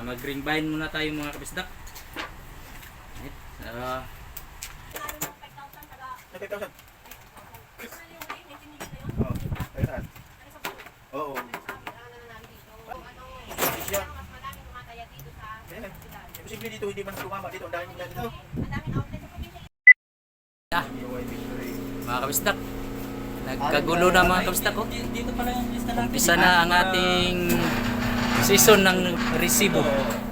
Mag-ring bind muna tayo mga kabisdak. Right. Nagkakausan. Oo. Tayo saan? Oo. Siya. Posible dito hindi man tumama dito. Ang dami nila dito. Mga kabisdak, nagkagulo na mga kabisdak ko. Dito pala yung lista natin. Umpisa na ang ating season ng resibo.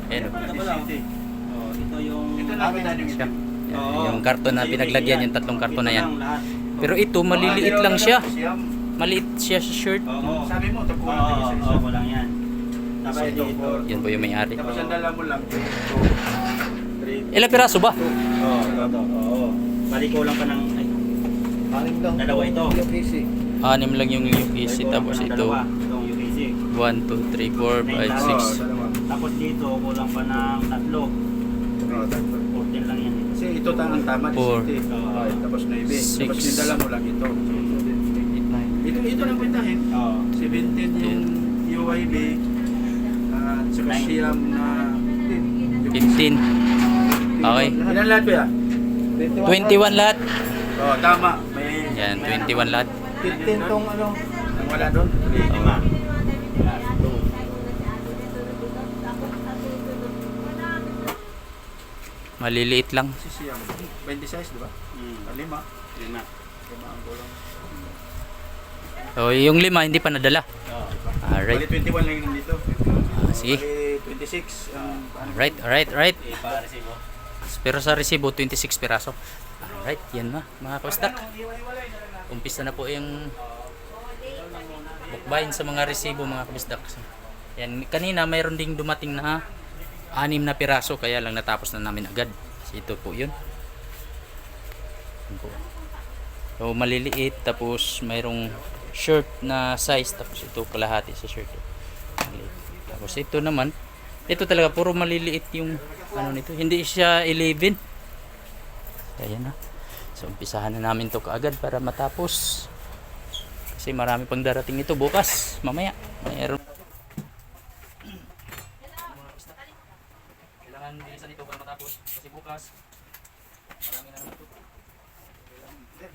Ayan. Oh, ito yung Ito namin na yung Siya. Oo. Yung karton na pinaglagyan, yung tatlong karton na yan. Ito lang lahat. Pero ito, maliliit lang siya. Siyam. Maliit siya sa shirt. Oo. Sabi mo, tapo lang Oo, tayo sa isa. oo, kulang yan. Tapos Ito, dito. Yan po yung may-ari. Tapos ang dala mo lang. 2, 3. Ilang piraso ba? Oo, ito. Oo. Bali ko lang pa ng dalawa ito. Anim lang yung UPC, Bali, tapos kulang pa ng ito dalawa. Itong UPC. 1, 2, 3, 4, 5, 6. Tapos dito kulang pa ng tatlo. 14 lang yan. Kasi ito ang tama, 4. 17. Tapos 9. Tapos 6. yung dala mo lang ito. Ito lang kwentahin. Oo. 17 yung UIB. At saka siyam na 15. Okay. Ilan lahat ba yan? 21 lahat. Oo, tama. May Yan, 21 lahat. 15 tong ano. Ang wala doon? 5. Maliliit lang. Si siyam. 26, di ba? Lima. 5. Lima ang kulang. So, yung 5 hindi pa nadala. Oo. Alright. Bali 21 lang yung nandito. Sige. Bali 26 ang Alright. Ipa-resibo. Pero sa resibo, 26 piraso. Alright, yan na mga kabisdak. Umpisa na po yung bukbayin sa mga resibo mga kabisdak. Yan, kanina mayroon ding dumating na 6 na piraso, kaya lang natapos na namin agad. So, ito po yun. Yan po. So, maliliit, tapos mayroong shirt na size, tapos ito kalahati sa shirt. Maliit. Tapos ito naman, ito talaga puro maliliit yung ano nito, hindi siya 11. Ayan na. So umpisahan na namin to kaagad para matapos. Kasi marami pang darating ito bukas, mamaya. Mayroon. Kailangan bilisan ito para matapos kasi bukas marami na naman ito.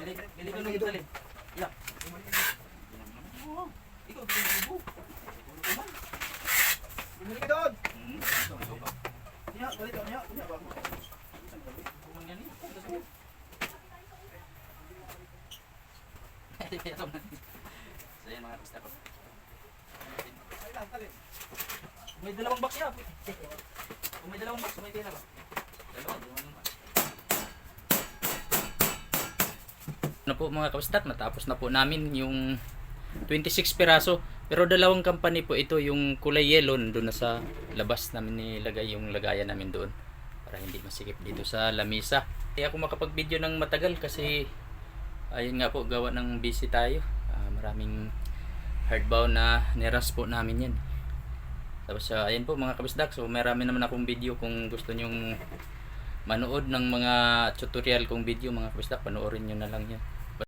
Bili ko lang ito dali. Yeah. Ikaw bili mo. Bumili ka doon. Niya, balik ka niya. Niya ba? So yan mga kabisdak ko. May dalawang box yan. Kung may dalawang box, may pera ba? Dalawa, ano po mga kabisdak, natapos na po namin yung 26 piraso. Pero dalawang company po ito, yung kulay yellow nandun na sa labas namin nilagay yung lagayan namin doon para hindi masikip dito sa lamisa. Kaya ako makapag-video ng matagal kasi ayun nga po, gawa ng busy tayo. Maraming hardbound na niras po namin yan. Tapos ayun po mga kabisdak, so marami naman akong video. Kung gusto nyong manood ng mga tutorial kong video mga kabisdak, panoorin nyo na lang yan.